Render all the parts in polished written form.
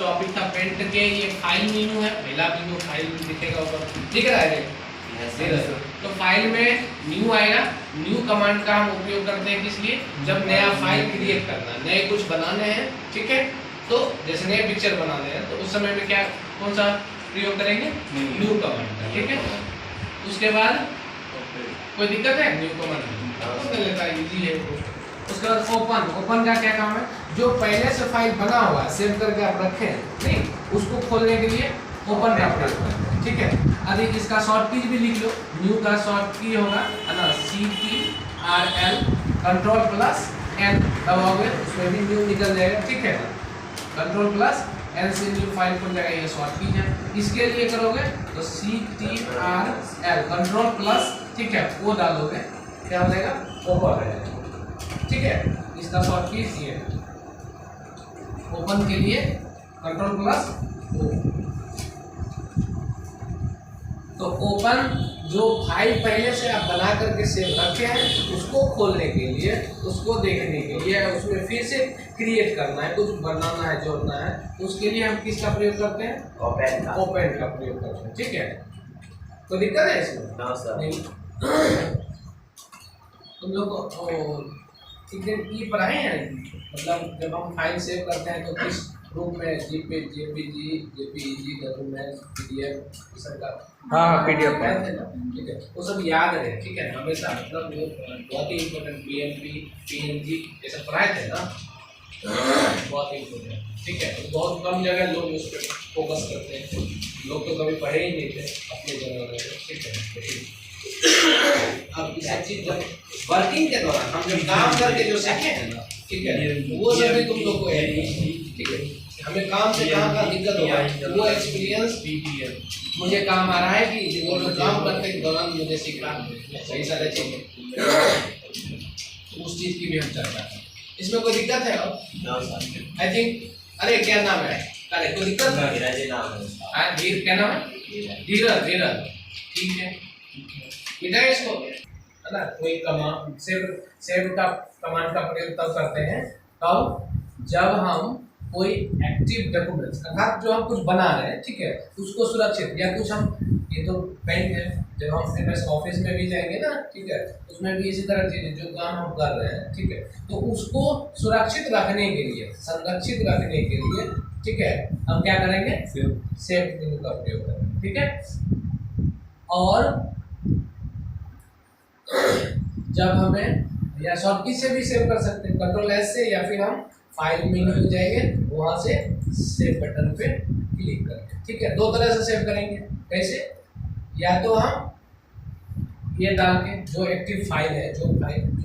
Topic था paint के। ये फाइल मेनू है, पहला मेनू फाइल दिखेगा ऊपर, दिख रहा है? तो फाइल में न्यू आएगा। न्यू कमांड का हम उपयोग करते हैं किस लिए? जब नया फाइल क्रिएट करना है, नए कुछ बनाने हैं, ठीक है। तो जैसे नए पिक्चर बनाने हैं तो उस समय में क्या कौन सा प्रयोग करेंगे? न्यू कमांड का, ठीक है। उसके बाद कोई दिक्कत है? न्यू कमांड लेता है, इजी है वो। उसके बाद ओपन। ओपन का क्या काम है? जो पहले से फाइल बना हुआ है, सेव करके आप रखे हैं, नहीं, उसको खोलने के लिए ओपन का प्रयोग करते हैं, ठीक है। अभी इसका शॉर्ट की भी लिख लो। न्यू का शॉर्ट की होगा है ना, CTRL Ctrl+N दबाओगे, उसमें भी न्यू निकल जाएगा, ठीक है। Ctrl+N से न्यू फाइल खुल जाएगा, ये शॉर्ट की है। इसके लिए करोगे तो CTRL Ctrl+, ठीक है, वो डालोगे, क्या हो जाएगा? ओपन रहेगा, ठीक है। इसका शॉर्ट की ये है। ओपन के लिए Ctrl+O। तो ओपन जो फाइल पहले से आप बना करके सेव रखे हैं, उसको खोलने के लिए, उसको देखने के लिए, उसमें फिर से क्रिएट करना है, कुछ बनाना है, जोड़ना है, तो उसके लिए हम किसका प्रयोग करते हैं? ओपन का। ओपन का प्रयोग करते हैं, ठीक है। तो दिक्कत है इसमें? ना सर, नहीं। तुम लोग को ठीक है ये पढ़ाए हैं, मतलब जब हम फाइल सेव करते हैं तो किस रूप में? JPG, JPEG, डॉक्यूमेंट, PDF, सब का। हाँ, PDF है, ठीक है। वो सब याद रहे, ठीक है, हमेशा, मतलब वो बहुत ही इम्पोर्टेंट। PMP, PNG ये सब पढ़ाए थे ना, बहुत ही इम्पोर्टेंट, ठीक है। तो बहुत कम जगह लोग उस पर फोकस करते हैं, लोग तो कभी पढ़े ही नहीं थे अपने जगह में, ठीक है। अब ये चीज जब वर्किंग के दौरान हम जब काम करके जो सीखे हैं ना, ठीक है, वो सब भी तुम लोग को है, ठीक है। हमें काम से कहाँ का दिक्कत होगा, वो एक्सपीरियंस मुझे काम आ रहा है कि वो लोग काम करने के दौरान मुझे सीखा सही सारे चीजें, उस चीज की भी हम चर्चा करें। इसमें कोई दिक्कत है? आई थिंक, अरे क्या नाम है? अरे कोई दिक्कत है? धीर, क्या नाम है? धीरज, ठीक है। मिटा इसको, है ना। कोई कमांड सेव का कमांड का प्रयोग तब करते हैं तब जब हम कोई एक्टिव डॉक्यूमेंट्स, अर्थात जो हम कुछ बना रहे हैं, ठीक है, उसको सुरक्षित, या कुछ हम, ये तो पेंट है, जब हम MS ऑफिस में भी जाएंगे ना, ठीक है, उसमें भी इसी तरह चीजें जो काम हम कर रहे हैं, ठीक है, तो उसको सुरक्षित रखने के लिए, संरक्षित रखने के लिए, ठीक है, हम क्या करेंगे? सेव मेनू का प्रयोग करेंगे, ठीक है। और जब हमें, या शॉर्टकी से भी सेव कर सकते हैं, Ctrl+S से, या फिर हम फाइल मेन्यू में जाएंगे, वहां से सेव बटन पे क्लिक करेंगे, ठीक है। दो तरह से सेव करेंगे। कैसे? या तो हम ये डाल के, जो एक्टिव फाइल है, जो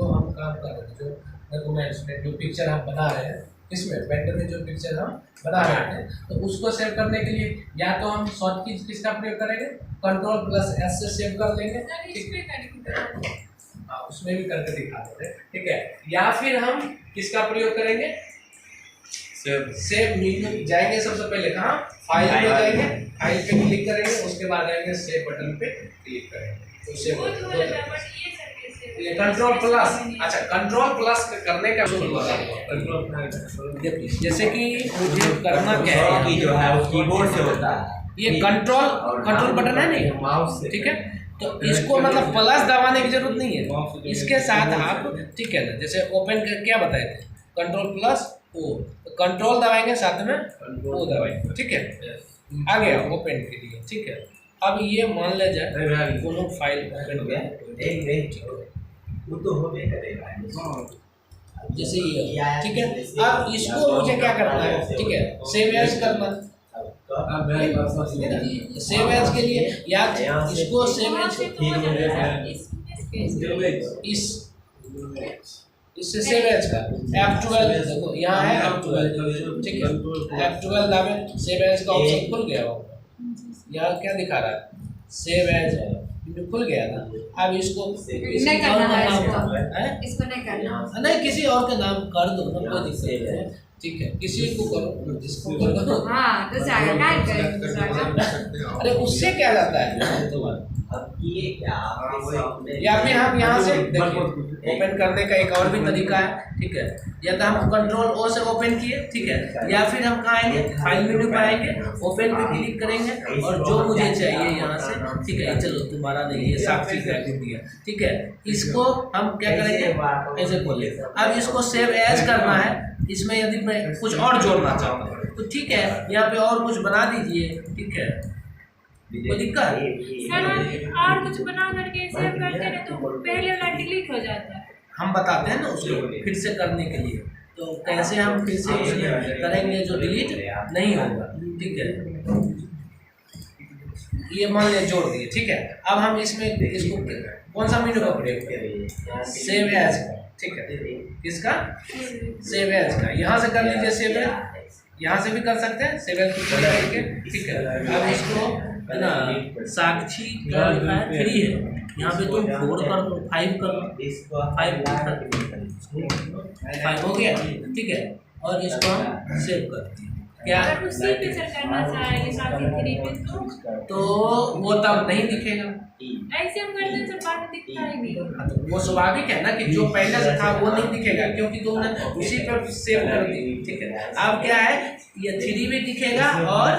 हम काम कर रहे हैं, जो डॉक्यूमेंट्स में जो पिक्चर हम बना रहे हैं, इसमें पेंटर में जो पिक्चर हम बना रहे हैं, तो उसको सेव करने के लिए या तो हम शॉर्टकी किसका प्रयोग करेंगे? Ctrl+S से सेव कर लेंगे, हाँ, उसमें भी करके दिखा देते हैं, ठीक है। या फिर हम किसका प्रयोग करेंगे? सेव मेनू जाएंगे, सबसे पहले कहाँ? फाइल में जाएंगे, फाइल पे क्लिक करेंगे, उसके बाद आएंगे सेव बटन पे क्लिक करेंगे, तो सेव ये Ctrl+, अच्छा, Ctrl+ करने का जैसे कि मुझे करना क्या है कि जो है वो कीबोर्ड से होता है, ये कंट्रोल बटन है नहीं, माउस से, ठीक है। तो इसको मतलब प्लस दबाने की जरूरत नहीं है, इसके साथ आप, ठीक है ना, जैसे ओपन कर क्या बताए थे, Ctrl+O, तो कंट्रोल दबाएंगे, साथ में O दबाएंगे, ठीक है, आ गया ओपन के लिए, ठीक है। अब ये मान ले जाए दोनों फाइल ओपन गया, वो तो हो गया करेगा, जैसे ये, ठीक है। अब इसको मुझे क्या करना है, ठीक है, सेव एज करना, सेव एज के लिए, या इसको सेव एज, इससे सेव एज का F12, देखो यहाँ है F12, ठीक है, F12 दाबे, सेव एज का ऑप्शन खुल गया होगा। यहाँ क्या दिखा रहा है? सेव एज है, खुल गया ना। अब इसको नहीं करना है, इसको नहीं करना, नहीं, किसी और के नाम कर दो ना, कोई दिक्कत नहीं, ठीक है, किसी को करो, जिसको करो, हाँ, तो जाएगा, अरे उससे क्या जाता है, तो अब ये क्या या फिर हम यहाँ से देखिए ओपन करने का एक और भी तरीका है, ठीक है। या तो हम कंट्रोल ओ से ओपन किए, ठीक है, या फिर हम कहाँ आएंगे, फाइल मेन्यू पर आएंगे, ओपन पे क्लिक करेंगे और जो मुझे चाहिए यहाँ से, ठीक है, चलो तुम्हारा नहीं है साक्षी का दिया, ठीक है, इसको हम क्या करेंगे ऐसे खोले। अब इसको सेव एज करना है, इसमें यदि मैं कुछ और जोड़ना चाहता हूँ तो ठीक है, यहाँ पे और कुछ बना दीजिए, ठीक है, कोई दिक्कत? सर हम और कुछ बना करके सेव करते हैं तो पहले वाला डिलीट हो जाता है। हम बताते हैं ना उसको फिर से करने के लिए, तो कैसे हम फिर से उसमें करेंगे जो डिलीट नहीं होगा, ठीक है। ये मान लिया जोड़ दिए, ठीक है। अब हम इसमें इसको कौन सा मेनू का प्रयोग करें, सेव एज का, ठीक है, किसका, सेव एज का। यहाँ से कर लीजिए सेव एज, यहाँ से भी कर सकते हैं सेव एज को करके, ठीक है। अब इसको है ना साक्षी का लिखा है 3 है, यहाँ पे तुम 4 कर दो, 5 कर दो, 5 हो गया, ठीक है। और इसको हम सेव करते हैं। क्या अगर उसी पे सर करना चाहेंगे साक्षी 3 पे तो वो तब नहीं दिखेगा, ऐसे हम करते हैं सर बाद में दिखता ही नहीं। तो वो स्वाभाविक है ना कि जो पहले से था वो नहीं दिखेगा क्योंकि तुमने उसी पर सेव कर दी, ठीक है। अब क्या है, ये 3 भी दिखेगा और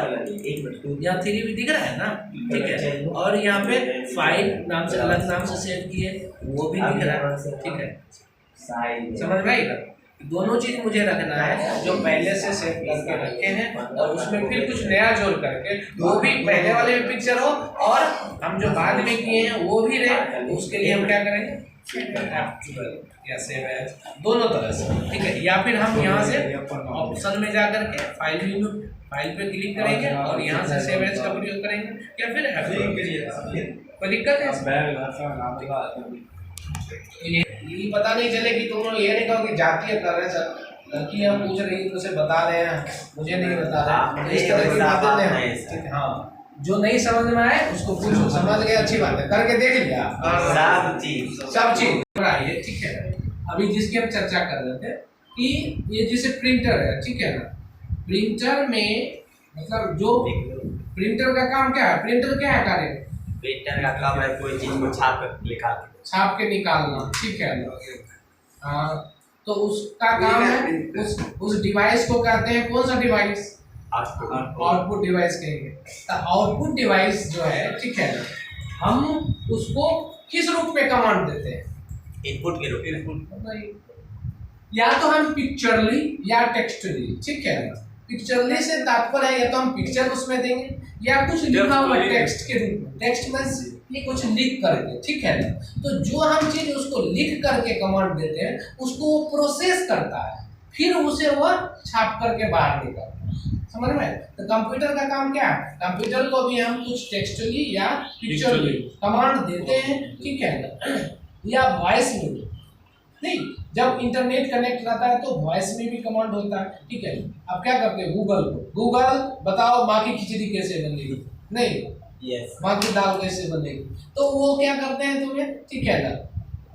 यहाँ 3 भी दिख रहा है ना, ठीक है। और यहाँ पे 5 नाम से अलग नाम से सेव किए वो भी दिख रहा है, ठीक है। समझ में आएगा? दोनों चीज मुझे रखना है, जो पहले से सेव करके रखे हैं और उसमें फिर कुछ नया जोड़ करके वो भी पहले वाले भी पिक्चर हो और हम जो बाद में किए हैं वो भी रहे। उसके लिए हम क्या करेंगे, या सेव एज, दोनों तरह से, ठीक है। या फिर हम यहाँ से ऑप्शन में जा करके फाइल मेनू, फाइल पे क्लिक करेंगे और यहाँ से सेव एज का प्रयोग करेंगे, या फिर कोई दिक्कत है? ये पता नहीं चले कि तुम लोग ये नहीं कहो कि जातीय कर रहे हैं सर, लड़की हम पूछ रही तो उसे बता रहे हैं, मुझे नहीं बता रहे, इस तरह की बातें नहीं। हाँ, जो नहीं समझ में आए उसको पूछो, समझ गए अच्छी बात है, करके देख लिया सब चीज पढ़ाइए, ठीक है। अभी जिसकी हम चर्चा कर रहे थे कि ये जैसे प्रिंटर है, ठीक है ना, प्रिंटर में मतलब जो प्रिंटर का काम क्या है, प्रिंटर क्या है कार्य, प्रिंटर का काम है कोई चीज को छाप के निकालना, ठीक है। तो उसका काम है, उस डिवाइस को कहते हैं, कौन सा डिवाइस, आउटपुट डिवाइस कहेंगे। तो आउटपुट डिवाइस जो है, ठीक है ना, हम उसको किस रूप में कमांड देते हैं, इनपुट के रूप में, या तो हम पिक्चरली या टेक्स्टली, ठीक है ना। पिक्चरली से तात्पर्य है या तो हम पिक्चर उसमें देंगे या कुछ लिखा हुआ टेक्स्ट के रूप में, टेक्स्ट में कुछ लिख करके, ठीक है ना। तो जो हम चीज उसको लिख करके कमांड देते हैं उसको वो प्रोसेस करता है, फिर उसे वह छाप करके बाहर निकालता है, समझ में। तो कंप्यूटर का काम क्या है, कंप्यूटर को भी हम कुछ टेक्स्टली या पिक्चरली कमांड देते हैं, ठीक है ना, या वॉइस में नहीं। जब इंटरनेट कनेक्ट रहता है तो वॉइस में भी कमांड होता है, ठीक है। अब क्या करते हैं, गूगल बताओ माँ की खिचड़ी कैसे बनेगी, नहीं, यस, माँ की दाल कैसे बनेगी, तो वो क्या करते हैं तुम्हें, ठीक है ना,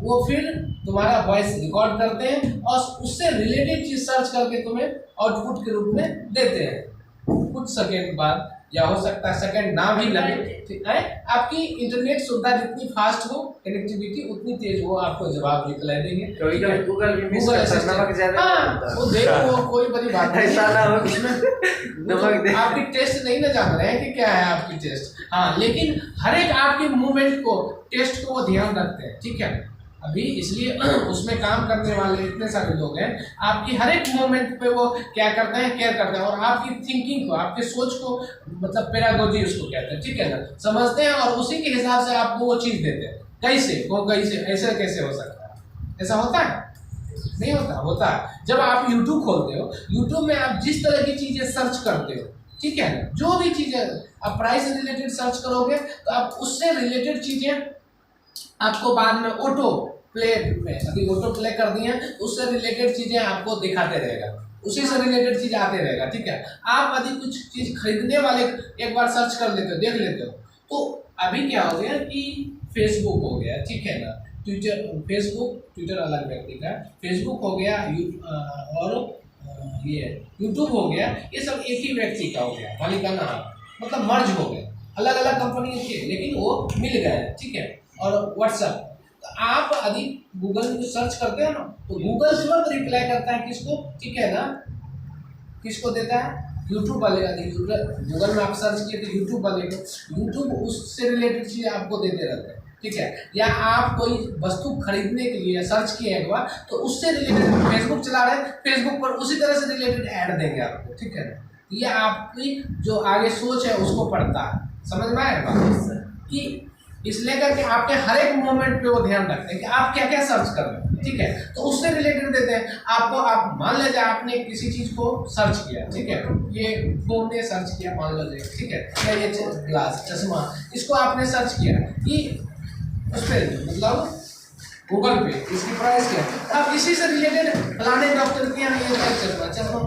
वो फिर तुम्हारा वॉइस रिकॉर्ड करते हैं और उससे रिलेटेड चीज सर्च करके तुम्हें आउटपुट के रूप में देते हैं। कुछ सेकेंड बाद या हो सकता है सेकंड ना भी लगे, ठीक है। आपकी इंटरनेट सुविधा जितनी फास्ट हो, कनेक्टिविटी उतनी तेज हो, आपको जवाब निकला देंगे। गूगल वो देखो कोई बड़ी बात नहीं, नमक आपकी टेस्ट नहीं ना जान रहे हैं कि क्या है आपकी टेस्ट, हाँ, लेकिन हर एक आपके मूवमेंट को, टेस्ट को वो ध्यान रखते हैं, ठीक है। अभी इसलिए उसमें काम करने वाले इतने सारे लोग हैं, आपकी हर एक मोमेंट पे वो क्या करते हैं, केयर करते हैं और आपकी थिंकिंग को, आपके सोच को, मतलब पेडागोजी उसको कहते हैं, ठीक है ना, समझते हैं और उसी के हिसाब से आपको वो चीज़ देते हैं। कैसे ऐसे कैसे हो सकता है, ऐसा होता है, नहीं होता है। जब आप यूट्यूब खोलते हो, यूट्यूब में आप जिस तरह की चीज़ें सर्च करते हो, ठीक है ना, जो भी चीज़ें आप प्राइस से रिलेटेड सर्च करोगे तो आप उससे रिलेटेड चीज़ें आपको बाद में ऑटो प्ले में, अभी ऑटो प्ले कर दिए हैं, उससे रिलेटेड चीजें आपको दिखाते रहेगा, उसी से रिलेटेड चीज आते रहेगा, ठीक है। आप यदि कुछ चीज खरीदने वाले एक बार सर्च कर लेते हो, देख लेते हो, तो अभी क्या हो गया कि फेसबुक हो गया, ठीक है ना, ट्विटर अलग व्यक्ति का, फेसबुक हो गया और ये यूट्यूब हो गया, ये सब एक ही व्यक्ति का हो गया, मालिकाना, मतलब मर्ज हो गया। अलग अलग कंपनी के, लेकिन वो मिल गए, ठीक है। और व्हाट्सएप, तो आप यदि गूगल में सर्च करते हो ना, तो गूगल तुरंत रिप्लाई करता है किसको, ठीक है ना, किसको देता है, यूट्यूब वाले का। गूगल में आप सर्च किए तो यूट्यूब वाले को, यूट्यूब उससे रिलेटेड चीज़ आपको देते रहते हैं, ठीक है। या आप कोई वस्तु खरीदने के लिए सर्च किए एक बार, तो उससे रिलेटेड फेसबुक चला रहे हैं, फेसबुक पर उसी तरह से रिलेटेड ऐड देंगे आपको, ठीक है। ये आपकी जो आगे सोच है उसको पढ़ता है, समझ में आया बात, कि इसलिए करके आपके हर एक मोमेंट पे वो ध्यान रखते हैं कि आप क्या क्या सर्च कर रहे हैं, ठीक है। तो उससे रिलेटेड देते हैं आपको। आप मान लीजिए आपने किसी चीज़ को सर्च किया, ठीक है, ये फोन ने सर्च किया मान लीजिए, ठीक है, या ये ग्लास चश्मा, इसको आपने सर्च किया कि उस पर मतलब गूगल पे इसकी प्राइस क्या है, आप इसी से रिलेटेड फलाने डॉक्टर के यहाँ ये चश्मा,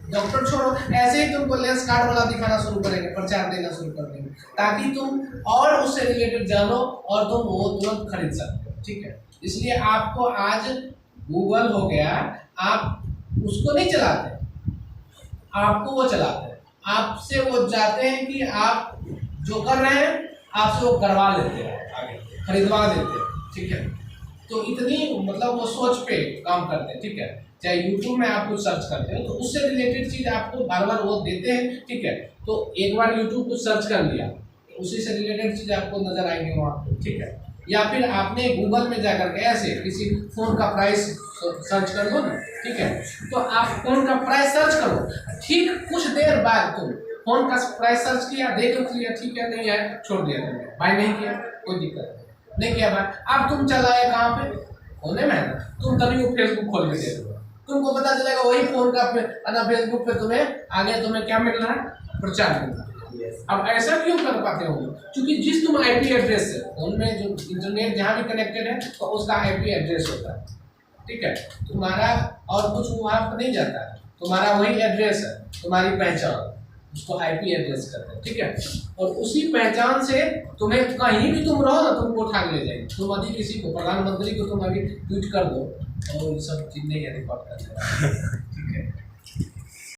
डॉक्टर छोड़ो, ऐसे ही तुमको लेंस कार्ड वाला दिखाना शुरू करेंगे, प्रचार देना शुरू कर देंगे, ताकि तुम और उससे रिलेटेड जानो और तुम वो तुरंत खरीद सकते हो, ठीक है। इसलिए आपको आज गूगल हो गया, आप उसको नहीं चलाते, आपको वो चलाते हैं, आपसे वो चाहते हैं कि आप जो कर रहे हैं आपसे वो करवा लेते हैं, आगे खरीदवा देते हैं, ठीक है। तो इतनी मतलब वो सोच पे काम करते हैं, ठीक है। चाहे यूट्यूब में आप कुछ सर्च करते हो तो उससे रिलेटेड चीज़ आपको बार बार वो देते हैं, ठीक है। तो एक बार यूट्यूब कुछ सर्च कर लिया, उसी से रिलेटेड चीज़ आपको नजर आएंगे वहाँ पे, ठीक है। या फिर आपने गूगल में जाकर के ऐसे किसी फ़ोन का प्राइस सर्च कर दो ना, ठीक है, तो आप फ़ोन का प्राइस सर्च करो, ठीक कुछ देर बाद तुम फ़ोन का प्राइस सर्च किया, देख लिया, ठीक है, नहीं है, छोड़ दिया तुमने, बाय नहीं किया, कोई दिक्कत नहीं किया भाई। अब तुम चलाए कहाँ पे, होने में ना, तुम तभी वो फेसबुक खोल के देखो, तुमको पता चलेगा वही फोन का ना फेसबुक पे तुम्हें आगे तुम्हें क्या मिल रहा है, प्रचार मिल रहा है। अब ऐसा क्यों कर पाते हो, क्योंकि जिस तुम आईपी एड्रेस है, फोन में जो इंटरनेट जहाँ भी कनेक्टेड है तो उसका आईपी एड्रेस होता है, ठीक है। तुम्हारा और कुछ वहाँ पर नहीं जाता है, तुम्हारा वही एड्रेस है, तुम्हारी पहचान, उसको आईपी एड्रेस करते हैं, ठीक है। और उसी पहचान से तुम्हें कहीं भी तुम रहो ना, तुमको उठा के ले जाएंगे। तुम यदि किसी को, प्रधानमंत्री को तुम अभी ट्वीट कर दो और सब चीज नहीं है, रिकॉर्ड कर देगा, ठीक है।